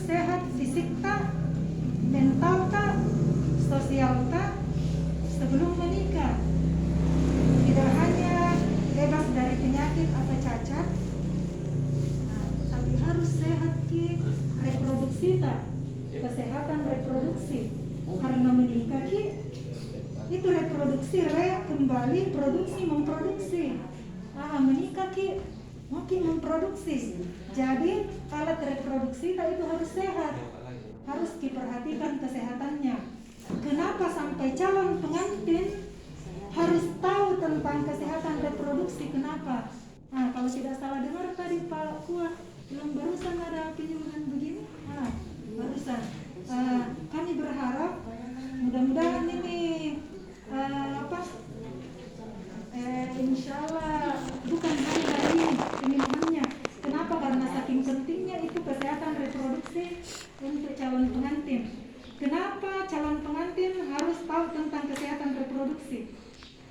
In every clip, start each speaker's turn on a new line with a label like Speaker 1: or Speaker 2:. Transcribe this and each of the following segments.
Speaker 1: sehat fisik tak, mental tak, sosial tak sebelum menikah. Tidak hanya bebas dari penyakit atau cacat, tapi harus sehat ki reproduksi tak, kesehatan reproduksi. Karena menikah ki itu reproduksi, kembali produksi memproduksi. Menikah ki makin memproduksi. Jadi alat reproduksi itu harus sehat, harus diperhatikan kesehatannya. Kenapa sampai calon pengantin harus tahu tentang kesehatan reproduksi? Kenapa? Kalau tidak salah dengar tadi Pak Kuat bilang barusan ada penyuluhan begini. Barusan. Kami berharap mudah-mudahan ini insya Allah bukan hanya dari penyuluhannya. Kenapa? Karena saking pentingnya itu kesehatan reproduksi untuk calon pengantin. Kenapa calon pengantin harus tahu tentang kesehatan reproduksi?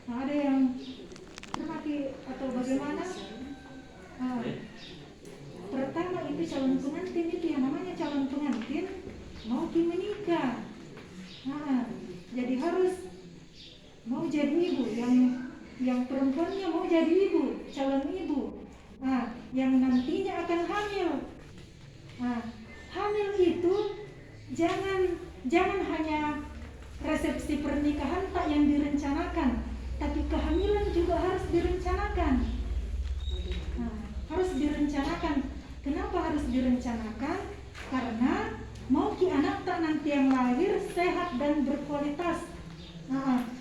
Speaker 1: Ada yang pernah atau bagaimana? Pertama itu calon pengantin itu yang namanya calon pengantin mau menikah. Jadi harus mau jadi ibu, yang perempuannya mau jadi ibu, calon ibu. Yang nantinya akan hamil. Hamil itu jangan hanya resepsi pernikahan tak yang direncanakan, tapi kehamilan juga harus direncanakan. Harus direncanakan. Kenapa harus direncanakan? Karena mau anak tak nanti yang lahir sehat dan berkualitas.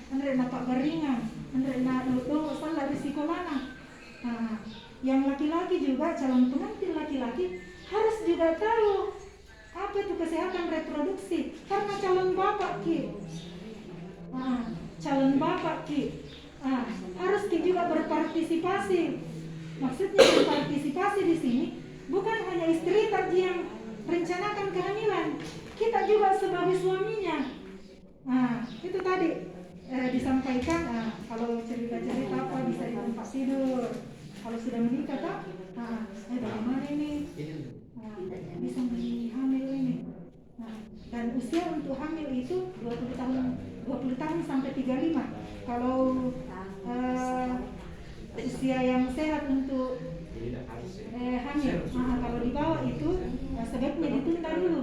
Speaker 1: Andre napak garingan, andre na do salah risiko mana. Yang laki-laki juga calon pengantin laki-laki harus juga tahu apa itu kesehatan reproduksi, karena calon bapak ki. Calon bapak ki harus juga berpartisipasi. Maksudnya berpartisipasi di sini bukan hanya istri tadi yang rencanakan kehamilan, kita juga sebagai suaminya. Itu tadi disampaikan. Kalau cerita-cerita apa bisa di tempat tidur. Kalau sudah menikah tak, bagaimana ini? Bisa hamil ini. Dan usia untuk hamil itu 20 tahun sampai 35. Kalau usia yang sehat untuk hamil, kalau di bawah itu sebaiknya ditunda dulu.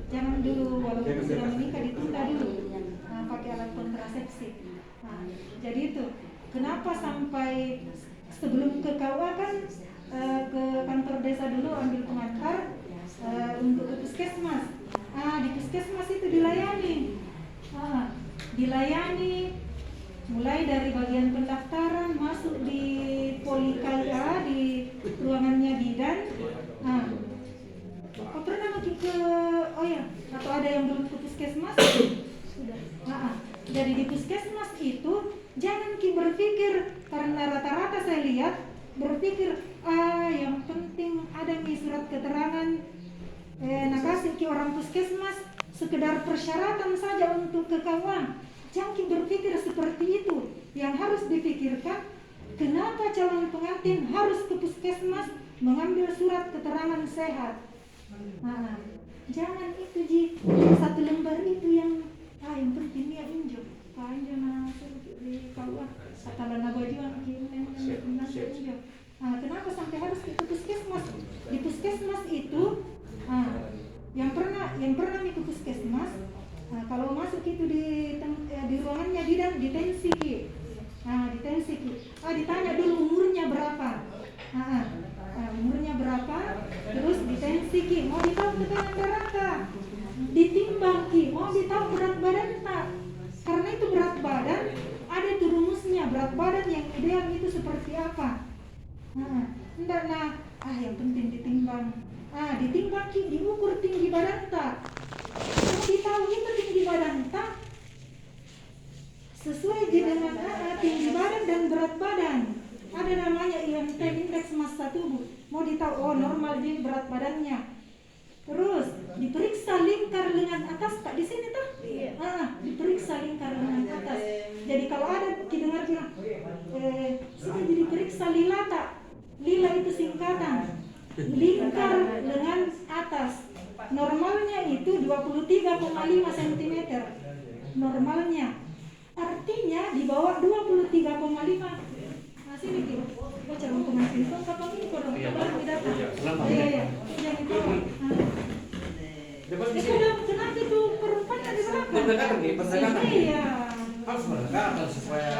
Speaker 1: Jangan dulu walaupun sudah menikah, ditunda dulu pakai alat kontrasepsi. Jadi itu kenapa sampai sebelum ke KUA kan ke kantor desa dulu ambil pengantar untuk ke puskesmas. Di puskesmas itu dilayani mulai dari bagian pendaftaran, masuk di Polikalya, di ruangannya bidan. Pernah atau ada yang belum ke puskesmas? Sudah. Jadi di puskesmas itu jangan berpikir, karena rata-rata saya lihat berpikir yang penting ada nih surat keterangan nakasih ke orang puskesmas, sekedar persyaratan saja untuk ke kawan. Jangan berpikir seperti itu. Yang harus dipikirkan, kenapa calon pengantin harus ke puskesmas mengambil surat keterangan sehat. Jangan itu satu lembar itu yang penting dia injok. Di KUA katalah bajuan injok. Kenapa sampai harus ke puskesmas? Di puskesmas itu yang pernah ke puskesmas, kalau masuk itu di ruangannya ditensi ki. Ditanya dulu umurnya berapa. Umurnya berapa, terus ditensi ki, mau ditahu tekanan darah tak, ditimbang ki, mau ditahu berat badan tak. Karena itu berat badan ada itu rumusnya, berat badan yang ideal itu seperti apa. Yang penting ditimbang. Ditimbang ki, diukur tinggi badan tak. Mau ditahu itu tinggi badan tak sesuai dengan tinggi badan dan berat badan. Ada namanya IMT, indeks massa tubuh. Mau ditahu normal dia berat badannya. Terus diperiksa lingkar lengan atas tak di sini tak? Diperiksa lingkar lengan atas. Jadi kalau ada dengar bilang sudah diperiksa lila tak? Lila itu singkatan lingkar lengan atas. Normalnya itu 23,5 cm. Normalnya. Artinya di bawah 23,5. Masih mikir. Baca dokumen itu kapan ini kodong kapan didata. Iya. Yang itu. Kenapa itu perempuan di belakang?
Speaker 2: Perdagangan nih, perdagangan.
Speaker 1: Iya.
Speaker 2: Harus perdagangan supaya